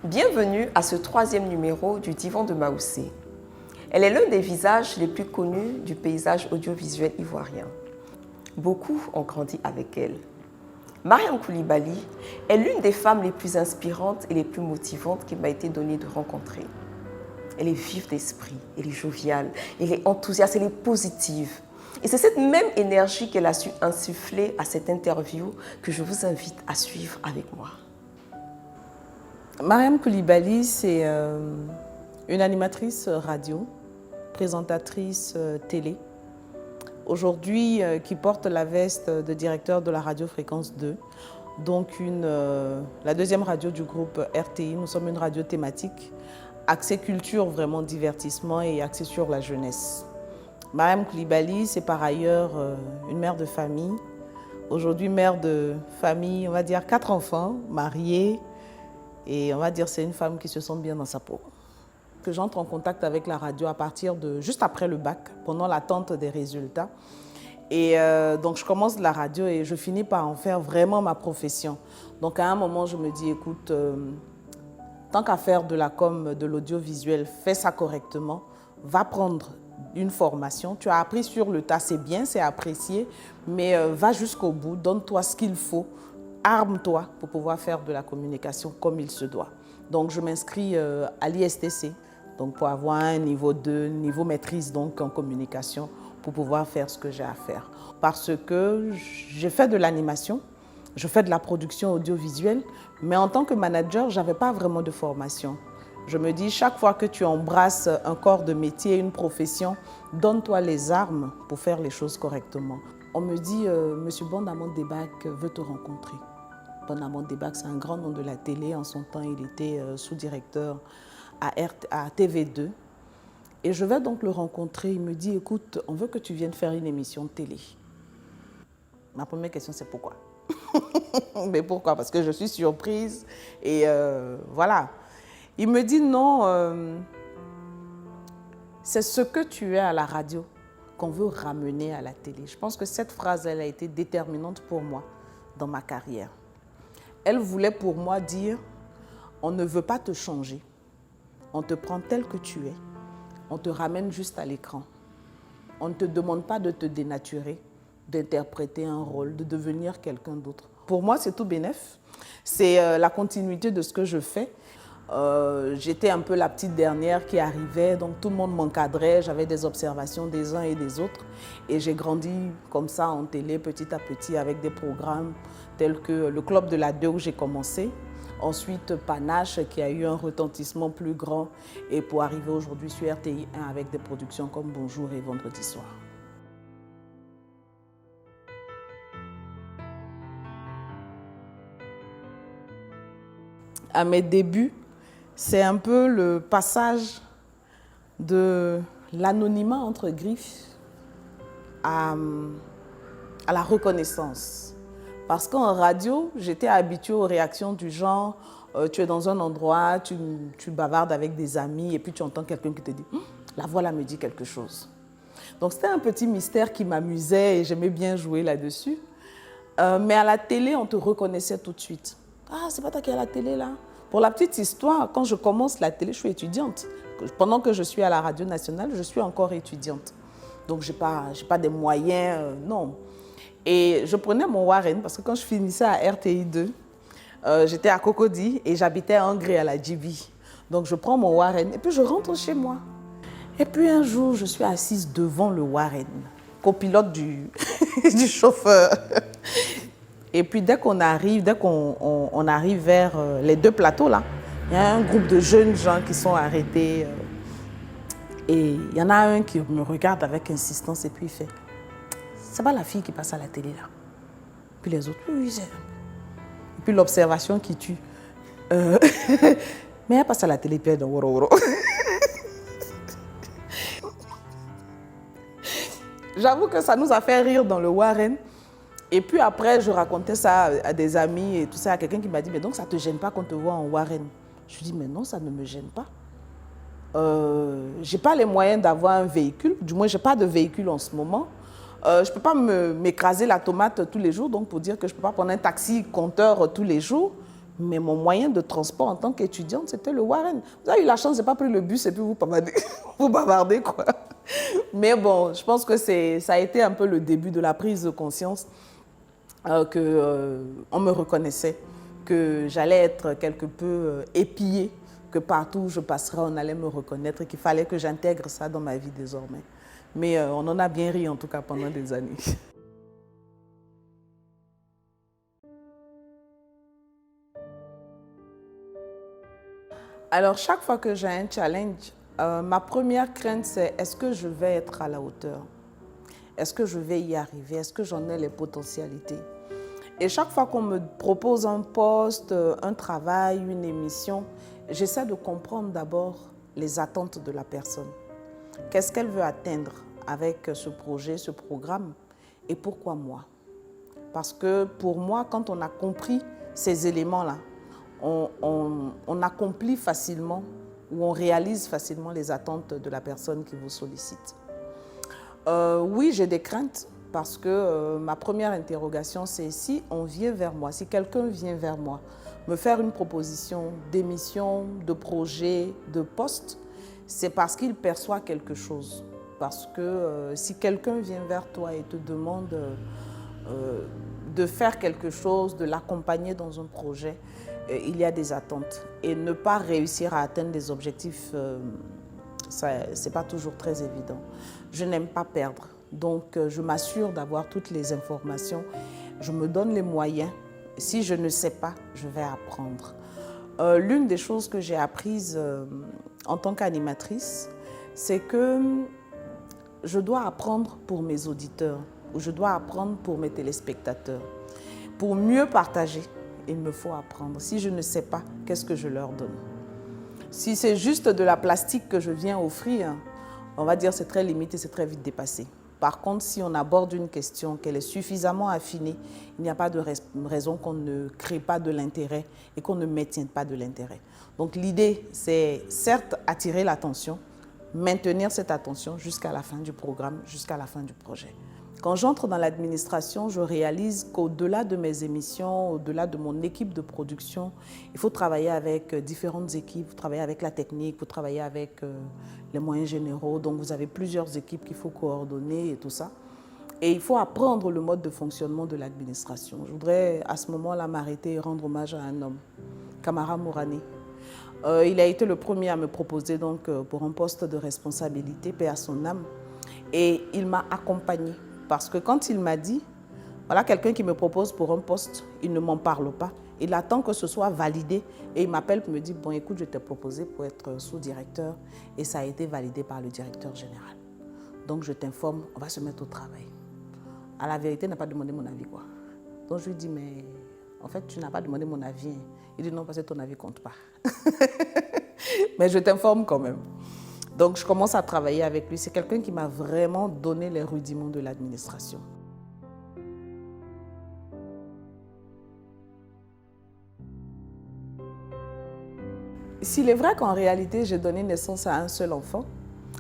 Bienvenue à ce 3e numéro du Divan de Maoussé. Elle est l'un des visages les plus connus du paysage audiovisuel ivoirien. Beaucoup ont grandi avec elle. Mariam Coulibaly est l'une des femmes les plus inspirantes et les plus motivantes qu'il m'a été donné de rencontrer. Elle est vive d'esprit, elle est joviale, elle est enthousiaste, elle est positive. Et c'est cette même énergie qu'elle a su insuffler à cette interview que je vous invite à suivre avec moi. Mariam Coulibaly, c'est une animatrice radio, présentatrice télé, aujourd'hui qui porte la veste de directeur de la radio Fréquence 2, donc la deuxième radio du groupe RTI. Nous sommes une radio thématique, axée culture, vraiment divertissement et axée sur la jeunesse. Mariam Coulibaly, c'est par ailleurs une mère de famille, aujourd'hui mère de famille, on va dire 4 enfants, mariée, et on va dire c'est une femme qui se sent bien dans sa peau. Que j'entre en contact avec la radio à partir de juste après le bac, pendant l'attente des résultats. Et donc je commence la radio et je finis par en faire vraiment ma profession. Donc à un moment, je me dis, écoute, tant qu'à faire de la com, de l'audiovisuel, fais ça correctement, va prendre une formation. Tu as appris sur le tas, c'est bien, c'est apprécié, mais va jusqu'au bout, donne-toi ce qu'il faut, arme-toi pour pouvoir faire de la communication comme il se doit. Donc je m'inscris à l'ISTC, donc pour avoir un niveau 2, niveau maîtrise donc en communication, pour pouvoir faire ce que j'ai à faire. Parce que j'ai fait de l'animation, je fais de la production audiovisuelle, mais en tant que manager, je n'avais pas vraiment de formation. Je me dis, chaque fois que tu embrasses un corps de métier, une profession, donne-toi les armes pour faire les choses correctement. On me dit, Monsieur Bondamon Debac veut te rencontrer. Bondamon Debac, c'est un grand nom de la télé. En son temps, il était sous-directeur à TV2. Et je vais donc le rencontrer. Il me dit, écoute, on veut que tu viennes faire une émission de télé. Ma première question, c'est pourquoi? Mais pourquoi? Parce que je suis surprise et voilà. Il me dit non, c'est ce que tu es à la radio qu'on veut ramener à la télé. Je pense que cette phrase, elle a été déterminante pour moi dans ma carrière. Elle voulait pour moi dire, on ne veut pas te changer, on te prend tel que tu es, on te ramène juste à l'écran. On ne te demande pas de te dénaturer, d'interpréter un rôle, de devenir quelqu'un d'autre. Pour moi, c'est tout bénef. C'est la continuité de ce que je fais. J'étais un peu la petite dernière qui arrivait, donc tout le monde m'encadrait, j'avais des observations des uns et des autres. Et j'ai grandi comme ça en télé, petit à petit, avec des programmes tels que le Club de la 2 où j'ai commencé. Ensuite, Panache qui a eu un retentissement plus grand. Et pour arriver aujourd'hui sur RTI 1 avec des productions comme Bonjour et Vendredi soir. À mes débuts, c'est un peu le passage de l'anonymat entre griffes à la reconnaissance. Parce qu'en radio, j'étais habituée aux réactions du genre tu es dans un endroit, tu bavardes avec des amis et puis tu entends quelqu'un qui te dit la voix là me dit quelque chose. Donc c'était un petit mystère qui m'amusait et j'aimais bien jouer là-dessus. Mais à la télé, on te reconnaissait tout de suite. Ah, c'est pas toi qui es à la télé là? Pour la petite histoire, quand je commence la télé, je suis étudiante. Pendant que je suis à la radio nationale, je suis encore étudiante. Donc, je n'ai pas des moyens, non. Et je prenais mon Warren, parce que quand je finissais à RTI 2, j'étais à Cocody et j'habitais à Angré, à la Djibi. Donc, je prends mon Warren et puis je rentre chez moi. Et puis un jour, je suis assise devant le Warren, copilote du chauffeur. Et puis dès qu'on arrive vers les 2 plateaux là, il y a un groupe de jeunes gens qui sont arrêtés. Et il y en a un qui me regarde avec insistance et puis il fait « C'est pas la fille qui passe à la télé là ?» Puis les autres « Oui, c'est... » Et puis l'observation qui tue. Mais elle passe à la télé puis elle est dans Woro Woro. J'avoue que ça nous a fait rire dans le Warren. Et puis après, je racontais ça à des amis et tout ça, à quelqu'un qui m'a dit « Mais donc ça ne te gêne pas qu'on te voit en Warren ?» Je lui dis « Mais non, ça ne me gêne pas. Je n'ai pas les moyens d'avoir un véhicule, du moins je n'ai pas de véhicule en ce moment. Je ne peux pas m'écraser la tomate tous les jours, donc pour dire que je ne peux pas prendre un taxi compteur tous les jours. Mais mon moyen de transport en tant qu'étudiante, c'était le Warren. Vous avez eu la chance, je n'ai pas pris le bus et puis vous bavardez, vous bavardez quoi. Mais bon, je pense que ça a été un peu le début de la prise de conscience qu'on me reconnaissait, que j'allais être quelque peu épiée, que partout où je passerais, on allait me reconnaître et qu'il fallait que j'intègre ça dans ma vie désormais. Mais on en a bien ri en tout cas pendant des années. Alors, chaque fois que j'ai un challenge, ma première crainte, c'est est-ce que je vais être à la hauteur? Est-ce que je vais y arriver? Est-ce que j'en ai les potentialités? Et chaque fois qu'on me propose un poste, un travail, une émission, j'essaie de comprendre d'abord les attentes de la personne. Qu'est-ce qu'elle veut atteindre avec ce projet, ce programme? Et pourquoi moi? Parce que pour moi, quand on a compris ces éléments-là, on accomplit facilement ou on réalise facilement les attentes de la personne qui vous sollicite. Oui, j'ai des craintes parce que ma première interrogation, c'est si on vient vers moi, si quelqu'un vient vers moi me faire une proposition d'émission, de projet, de poste, c'est parce qu'il perçoit quelque chose. Parce que si quelqu'un vient vers toi et te demande de faire quelque chose, de l'accompagner dans un projet, il y a des attentes. Et ne pas réussir à atteindre des objectifs, ce n'est pas toujours très évident. Je n'aime pas perdre. Donc, je m'assure d'avoir toutes les informations. Je me donne les moyens. Si je ne sais pas, je vais apprendre. L'une des choses que j'ai apprises en tant qu'animatrice, c'est que je dois apprendre pour mes auditeurs ou je dois apprendre pour mes téléspectateurs. Pour mieux partager, il me faut apprendre. Si je ne sais pas, qu'est-ce que je leur donne? Si c'est juste de la plastique que je viens offrir, on va dire c'est très limité, c'est très vite dépassé. Par contre, si on aborde une question, qu'elle est suffisamment affinée, il n'y a pas de raison qu'on ne crée pas de l'intérêt et qu'on ne maintienne pas de l'intérêt. Donc l'idée, c'est certes attirer l'attention, maintenir cette attention jusqu'à la fin du programme, jusqu'à la fin du projet. Quand j'entre dans l'administration, je réalise qu'au-delà de mes émissions, au-delà de mon équipe de production, il faut travailler avec différentes équipes, vous travaillez avec la technique, vous travaillez avec les moyens généraux, donc vous avez plusieurs équipes qu'il faut coordonner et tout ça. Et il faut apprendre le mode de fonctionnement de l'administration. Je voudrais à ce moment-là m'arrêter et rendre hommage à un homme, Camara Mourani. Il a été le premier à me proposer donc, pour un poste de responsabilité, paix à son âme, et il m'a accompagnée. Parce que quand il m'a dit, voilà quelqu'un qui me propose pour un poste, il ne m'en parle pas. Il attend que ce soit validé et il m'appelle pour me dire, bon écoute, je t'ai proposé pour être sous-directeur et ça a été validé par le directeur général. Donc je t'informe, on va se mettre au travail. À la vérité, il n'a pas demandé mon avis quoi. Donc je lui dis, mais en fait, tu n'as pas demandé mon avis. Il dit non, parce que ton avis ne compte pas. Mais je t'informe quand même. Donc, je commence à travailler avec lui. C'est quelqu'un qui m'a vraiment donné les rudiments de l'administration. S'il est vrai qu'en réalité, j'ai donné naissance à un seul enfant,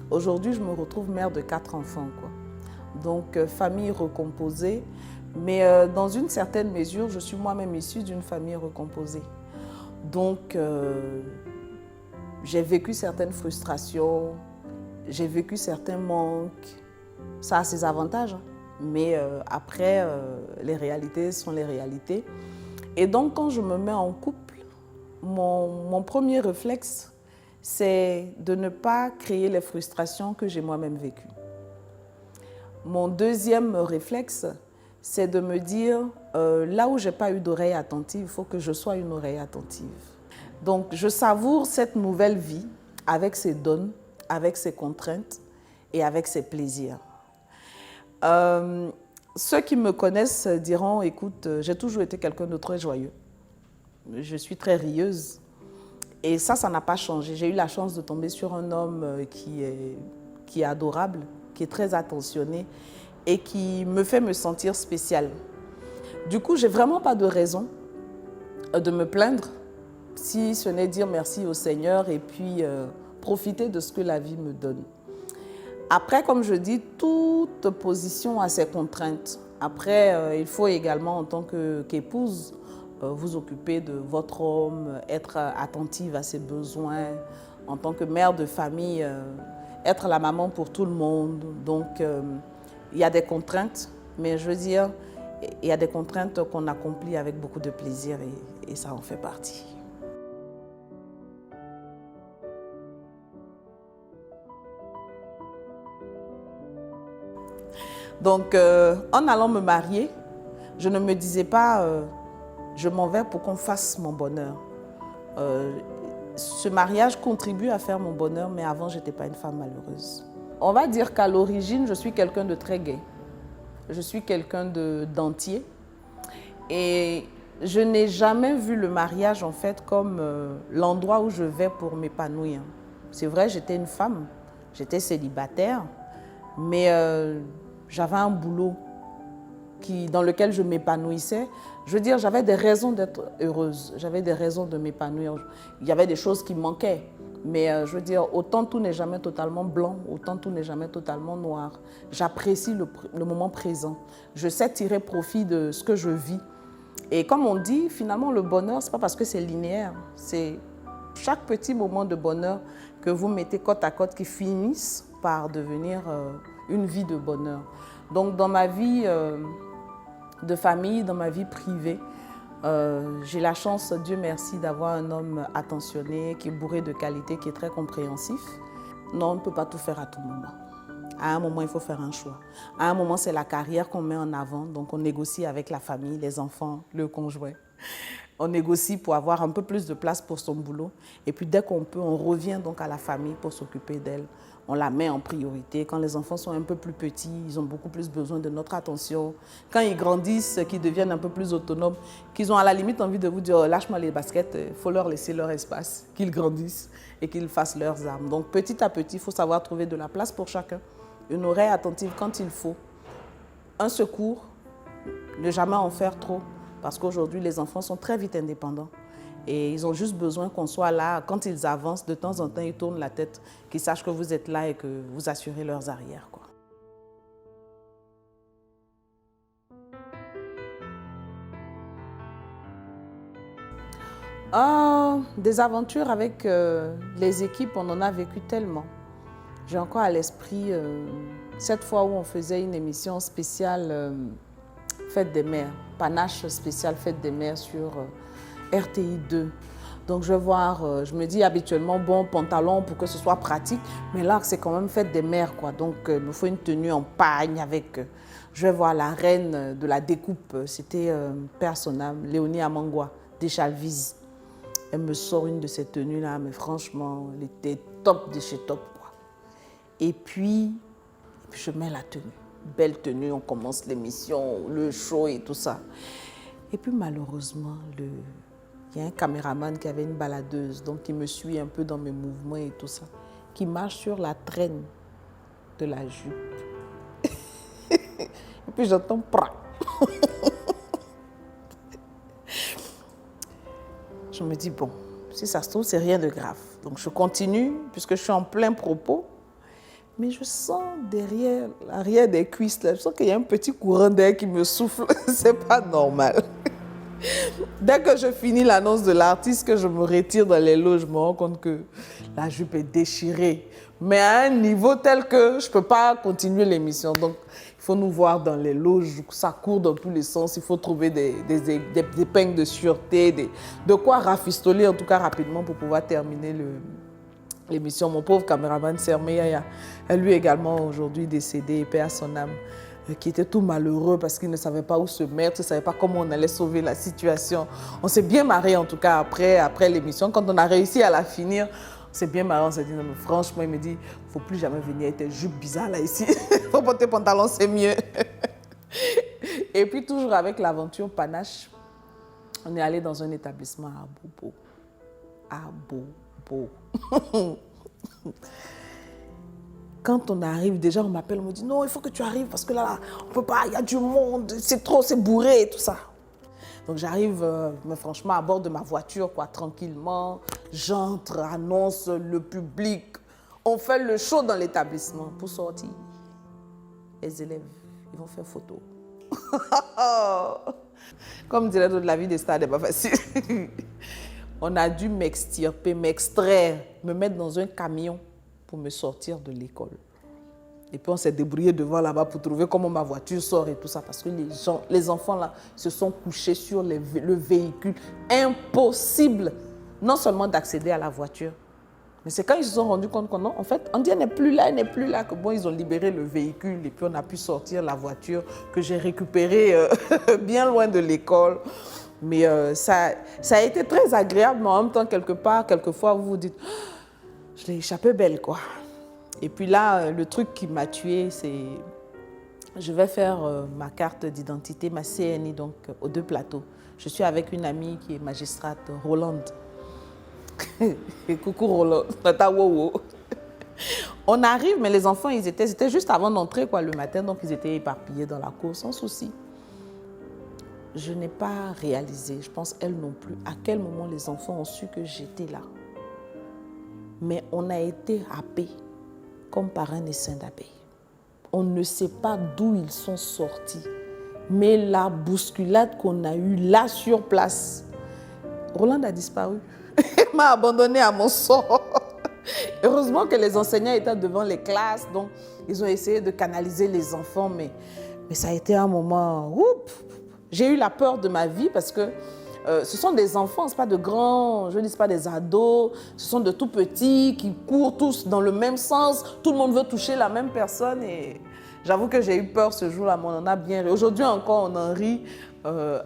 aujourd'hui, je me retrouve mère de 4 enfants, quoi. Donc, famille recomposée. Mais dans une certaine mesure, je suis moi-même issue d'une famille recomposée. Donc, j'ai vécu certaines frustrations, j'ai vécu certains manques. Ça a ses avantages, hein. Mais après, les réalités sont les réalités. Et donc, quand je me mets en couple, mon premier réflexe, c'est de ne pas créer les frustrations que j'ai moi-même vécues. Mon deuxième réflexe, c'est de me dire, là où je n'ai pas eu d'oreille attentive, il faut que je sois une oreille attentive. Donc, je savoure cette nouvelle vie avec ses dons, avec ses contraintes et avec ses plaisirs. Ceux qui me connaissent diront, écoute, j'ai toujours été quelqu'un de très joyeux. Je suis très rieuse. Et ça n'a pas changé. J'ai eu la chance de tomber sur un homme qui est adorable, qui est très attentionné et qui me fait me sentir spéciale. Du coup, je n'ai vraiment pas de raison de me plaindre, si ce n'est dire merci au Seigneur et puis profiter de ce que la vie me donne. Après, comme je dis, toute position a ses contraintes. Après, il faut également, en tant qu'épouse, vous occuper de votre homme, être attentive à ses besoins, en tant que mère de famille, être la maman pour tout le monde. Donc, il y a des contraintes, mais je veux dire, il y a des contraintes qu'on accomplit avec beaucoup de plaisir et ça en fait partie. Donc, en allant me marier, je ne me disais pas je m'en vais pour qu'on fasse mon bonheur. Ce mariage contribue à faire mon bonheur, mais avant, je n'étais pas une femme malheureuse. On va dire qu'à l'origine, je suis quelqu'un de très gai. Je suis quelqu'un d'entier. Et je n'ai jamais vu le mariage, en fait, comme l'endroit où je vais pour m'épanouir. C'est vrai, j'étais une femme, j'étais célibataire, mais j'avais un boulot dans lequel je m'épanouissais. Je veux dire, j'avais des raisons d'être heureuse, j'avais des raisons de m'épanouir. Il y avait des choses qui manquaient, mais je veux dire, autant tout n'est jamais totalement blanc, autant tout n'est jamais totalement noir. J'apprécie le moment présent. Je sais tirer profit de ce que je vis. Et comme on dit, finalement, le bonheur, ce n'est pas parce que c'est linéaire. C'est chaque petit moment de bonheur que vous mettez côte à côte qui finissent par devenir une vie de bonheur. Donc, dans ma vie de famille, dans ma vie privée, j'ai la chance, Dieu merci, d'avoir un homme attentionné, qui est bourré de qualité, qui est très compréhensif. Non, on ne peut pas tout faire à tout moment. À un moment, il faut faire un choix. À un moment, c'est la carrière qu'on met en avant. Donc, on négocie avec la famille, les enfants, le conjoint. On négocie pour avoir un peu plus de place pour son boulot. Et puis, dès qu'on peut, on revient donc à la famille pour s'occuper d'elle. On la met en priorité. Quand les enfants sont un peu plus petits, ils ont beaucoup plus besoin de notre attention. Quand ils grandissent, qu'ils deviennent un peu plus autonomes, qu'ils ont à la limite envie de vous dire « lâche-moi les baskets », il faut leur laisser leur espace, qu'ils grandissent et qu'ils fassent leurs armes. Donc, petit à petit, il faut savoir trouver de la place pour chacun. Une oreille attentive quand il faut. Un secours, ne jamais en faire trop. Parce qu'aujourd'hui, les enfants sont très vite indépendants. Et ils ont juste besoin qu'on soit là. Quand ils avancent, de temps en temps, ils tournent la tête, qu'ils sachent que vous êtes là et que vous assurez leurs arrières, quoi. Des aventures avec les équipes, on en a vécu tellement. J'ai encore à l'esprit cette fois où on faisait une émission spéciale Fête des mères, panache spécial Fête des mères sur RTI 2. Donc je vais voir, je me dis habituellement, bon, pantalon pour que ce soit pratique, mais là c'est quand même Fête des mères, quoi. Donc il me faut une tenue en pagne avec, je vais voir la reine de la découpe, c'était Père son âme, Léonie Amangwa, des Chalvises. Elle me sort une de ces tenues-là, mais franchement, elle était top de chez top, quoi. Et puis je mets la tenue. Belle tenue, on commence l'émission, le show et tout ça. Et puis malheureusement, il y a un caméraman qui avait une baladeuse, donc il me suit un peu dans mes mouvements et tout ça, qui marche sur la traîne de la jupe. Et puis j'entends « pra ». Je me dis, bon, si ça se trouve, c'est rien de grave. Donc je continue, puisque je suis en plein propos. Mais je sens derrière l'arrière des cuisses, là, je sens qu'il y a un petit courant d'air qui me souffle. C'est pas normal. Dès que je finis l'annonce de l'artiste, que je me retire dans les loges, je me rends compte que la jupe est déchirée. Mais à un niveau tel que je ne peux pas continuer l'émission. Donc, il faut nous voir dans les loges, ça court dans tous les sens. Il faut trouver des épingles de sûreté, de quoi rafistoler, en tout cas rapidement, pour pouvoir terminer l'émission. Mon pauvre caméraman Sermeya, lui également aujourd'hui décédé, paix à son âme, qui était tout malheureux parce qu'il ne savait pas où se mettre, il ne savait pas comment on allait sauver la situation. On s'est bien marré en tout cas après l'émission. Quand on a réussi à la finir, on s'est bien marré, on s'est dit non mais franchement, il me dit, il ne faut plus jamais venir avec tes jupes bizarres là ici. Il faut porter pantalon, c'est mieux. Et puis toujours avec l'aventure panache, on est allé dans un établissement à Bobo. À Bobo. Quand on arrive, déjà on m'appelle, on me dit non, il faut que tu arrives parce que là, on peut pas, il y a du monde, c'est trop, c'est bourré et tout ça. Donc j'arrive, mais franchement, à bord de ma voiture, quoi, tranquillement, j'entre, annonce le public, on fait le show dans l'établissement pour sortir. Les élèves, ils vont faire photo. Comme dirait l'autre, la vie des stars n'est pas facile. On a dû m'extirper, m'extraire, me mettre dans un camion pour me sortir de l'école. Et puis on s'est débrouillé devant là-bas pour trouver comment ma voiture sort et tout ça. Parce que les enfants là se sont couchés sur le véhicule. Impossible, non seulement d'accéder à la voiture, mais c'est quand ils se sont rendus compte qu'en en fait, on dit elle n'est plus là, que bon, ils ont libéré le véhicule et puis on a pu sortir la voiture que j'ai récupérée bien loin de l'école. Mais ça a été très agréable, mais en même temps, quelquefois, vous vous dites, je l'ai échappé belle, quoi. Et puis là, le truc qui m'a tuée, c'est, je vais faire ma carte d'identité, ma CNI, donc aux 2 plateaux. Je suis avec une amie qui est magistrate, Rolande. Coucou Rolande, tata Wowo. On arrive, mais les enfants, c'était juste avant d'entrer, quoi, le matin, donc ils étaient éparpillés dans la cour, sans souci. Je n'ai pas réalisé, je pense elles non plus, à quel moment les enfants ont su que j'étais là. Mais on a été happés comme par un essaim d'abeilles. On ne sait pas d'où ils sont sortis. Mais la bousculade qu'on a eue là sur place, Rolande a disparu. Elle m'a abandonnée à mon sort. Heureusement que les enseignants étaient devant les classes, donc ils ont essayé de canaliser les enfants, mais ça a été un moment... J'ai eu la peur de ma vie parce que ce sont des enfants, ce n'est pas de grands, je ne dis pas des ados, ce sont de tout petits qui courent tous dans le même sens, tout le monde veut toucher la même personne et j'avoue que j'ai eu peur ce jour-là, mais on en a bien ri. Aujourd'hui encore, on en rit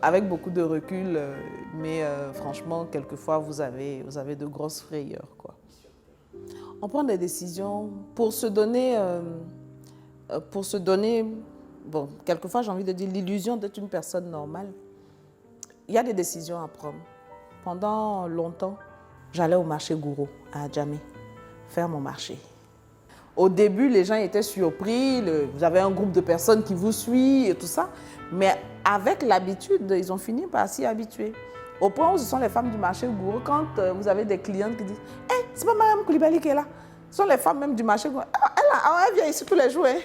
avec beaucoup de recul, mais franchement, quelquefois, vous avez de grosses frayeurs, quoi. On prend des décisions pour se donner, bon, quelquefois j'ai envie de dire l'illusion d'être une personne normale. Il y a des décisions à prendre. Pendant longtemps, j'allais au marché Gouro à Adjamé faire mon marché. Au début, les gens étaient surpris, vous avez un groupe de personnes qui vous suit et tout ça, mais avec l'habitude, ils ont fini par s'y habituer. Au point où ce sont les femmes du marché Gouro, quand vous avez des clientes qui disent « Hey, c'est pas Mme Koulibaly qui est là !» Ce sont les femmes même du marché Gouro. « Elle vient ici tous les jours. Hein. »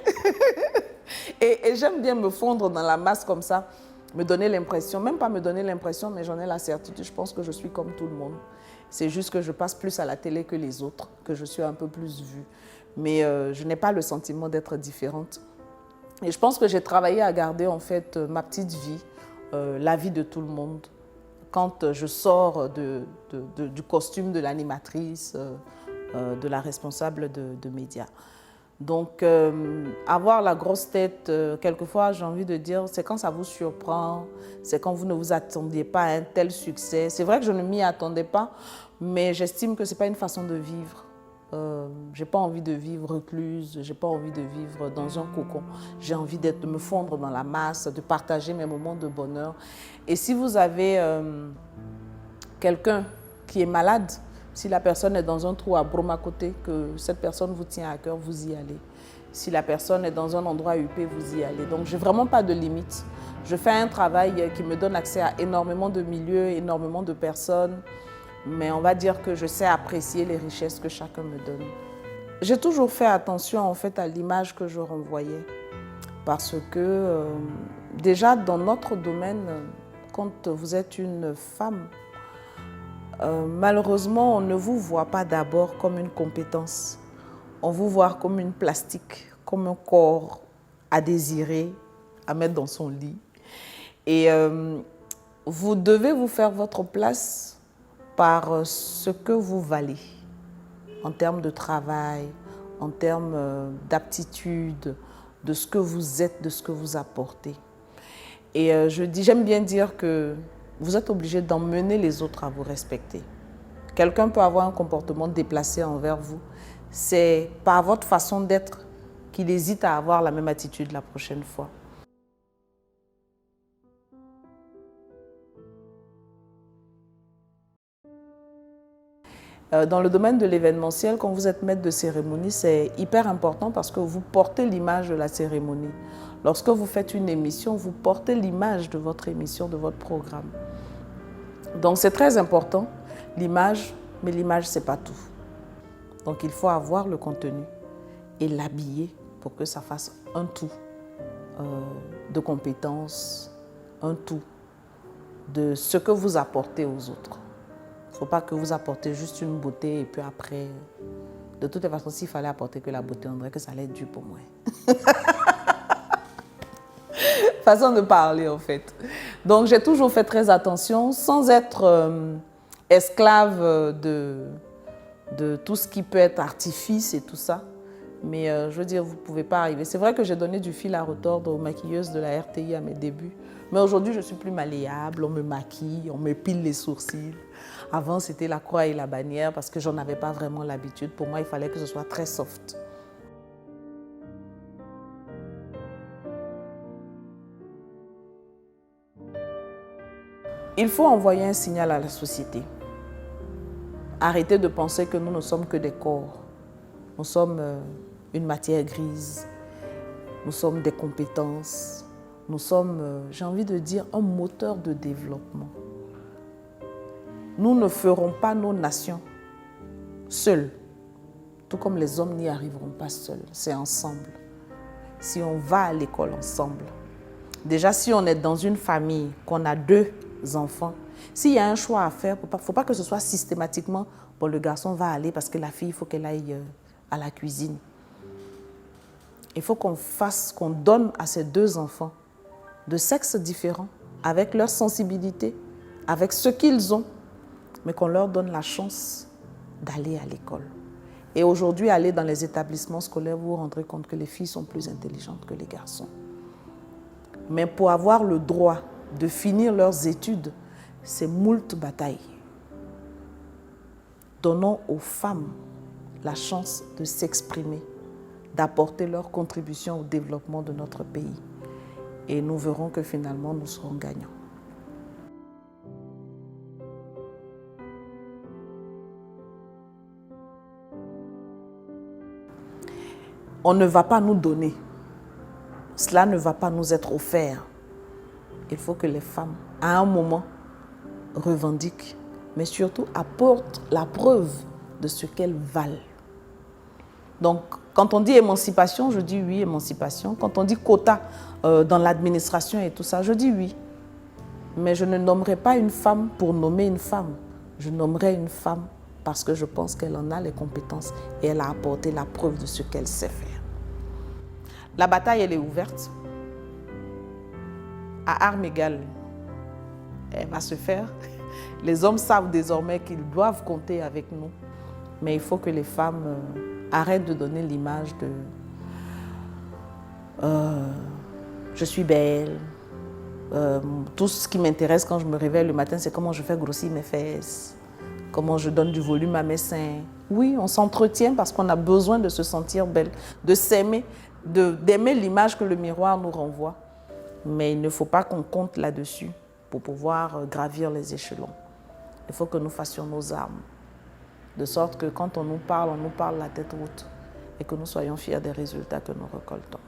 Et j'aime bien me fondre dans la masse comme ça, me donner l'impression, même pas me donner l'impression, mais j'en ai la certitude, je pense que je suis comme tout le monde. C'est juste que je passe plus à la télé que les autres, que je suis un peu plus vue. Mais je n'ai pas le sentiment d'être différente. Et je pense que j'ai travaillé à garder en fait ma petite vie, la vie de tout le monde. Quand je sors du costume de l'animatrice, de la responsable de médias. Donc, avoir la grosse tête, quelquefois, j'ai envie de dire, c'est quand ça vous surprend, c'est quand vous ne vous attendiez pas à un tel succès. C'est vrai que je ne m'y attendais pas, mais j'estime que ce n'est pas une façon de vivre. Je n'ai pas envie de vivre recluse, je n'ai pas envie de vivre dans un cocon. J'ai envie de me fondre dans la masse, de partager mes moments de bonheur. Et si vous avez quelqu'un qui est malade, si la personne est dans un trou à Brome à côté, que cette personne vous tient à cœur, vous y allez. Si la personne est dans un endroit huppé, vous y allez. Donc, je n'ai vraiment pas de limite. Je fais un travail qui me donne accès à énormément de milieux, énormément de personnes. Mais on va dire que je sais apprécier les richesses que chacun me donne. J'ai toujours fait attention en fait à l'image que je renvoyais. Parce que déjà dans notre domaine, quand vous êtes une femme, malheureusement, on ne vous voit pas d'abord comme une compétence. On vous voit comme une plastique, comme un corps à désirer, à mettre dans son lit. Et vous devez vous faire votre place par ce que vous valez en termes de travail, en termes d'aptitude, de ce que vous êtes, de ce que vous apportez. Et j'aime bien dire que vous êtes obligé d'emmener les autres à vous respecter. Quelqu'un peut avoir un comportement déplacé envers vous. C'est par votre façon d'être qu'il hésite à avoir la même attitude la prochaine fois. Dans le domaine de l'événementiel, quand vous êtes maître de cérémonie, c'est hyper important parce que vous portez l'image de la cérémonie. Lorsque vous faites une émission, vous portez l'image de votre émission, de votre programme. Donc c'est très important, l'image, mais l'image, ce n'est pas tout. Donc il faut avoir le contenu et l'habiller pour que ça fasse un tout de compétences, un tout de ce que vous apportez aux autres. Il ne faut pas que vous apportez juste une beauté et puis après, de toute façon, s'il fallait apporter que la beauté, on dirait que ça allait être dur pour moi. Façon de parler en fait. Donc j'ai toujours fait très attention sans être esclave de tout ce qui peut être artifice et tout ça. Mais je veux dire, vous ne pouvez pas arriver. C'est vrai que j'ai donné du fil à retordre aux maquilleuses de la RTI à mes débuts. Mais aujourd'hui, je suis plus malléable, on me maquille, on me pile les sourcils. Avant, c'était la croix et la bannière parce que j'en avais pas vraiment l'habitude. Pour moi, il fallait que ce soit très soft. Il faut envoyer un signal à la société. Arrêtez de penser que nous ne sommes que des corps. Nous sommes une matière grise. Nous sommes des compétences. Nous sommes, j'ai envie de dire, un moteur de développement. Nous ne ferons pas nos nations seuls, tout comme les hommes n'y arriveront pas seuls. C'est ensemble. Si on va à l'école ensemble, déjà si on est dans une famille, qu'on a 2 enfants, s'il y a un choix à faire, il ne faut pas que ce soit systématiquement, bon, le garçon va aller parce que la fille, il faut qu'elle aille à la cuisine. Il faut qu'on donne à ces 2 enfants de sexes différents, avec leur sensibilité, avec ce qu'ils ont, mais qu'on leur donne la chance d'aller à l'école. Et aujourd'hui, aller dans les établissements scolaires, vous vous rendrez compte que les filles sont plus intelligentes que les garçons. Mais pour avoir le droit de finir leurs études, c'est moult batailles. Donnons aux femmes la chance de s'exprimer, d'apporter leur contribution au développement de notre pays. Et nous verrons que finalement, nous serons gagnants. On ne va pas nous donner. Cela ne va pas nous être offert. Il faut que les femmes, à un moment, revendiquent, mais surtout apportent la preuve de ce qu'elles valent. Donc, quand on dit émancipation, je dis oui, émancipation. Quand on dit quota dans l'administration et tout ça, je dis oui. Mais je ne nommerai pas une femme pour nommer une femme. Je nommerai une femme parce que je pense qu'elle en a les compétences et elle a apporté la preuve de ce qu'elle sait faire. La bataille, elle est ouverte. À armes égales, elle va se faire. Les hommes savent désormais qu'ils doivent compter avec nous. Mais il faut que les femmes arrêtent de donner l'image de je suis belle. Tout ce qui m'intéresse quand je me réveille le matin, c'est comment je fais grossir mes fesses, comment je donne du volume à mes seins. Oui, on s'entretient parce qu'on a besoin de se sentir belle, de s'aimer, d'aimer l'image que le miroir nous renvoie. Mais il ne faut pas qu'on compte là-dessus pour pouvoir gravir les échelons. Il faut que nous fassions nos armes, de sorte que quand on nous parle la tête haute et que nous soyons fiers des résultats que nous récoltons.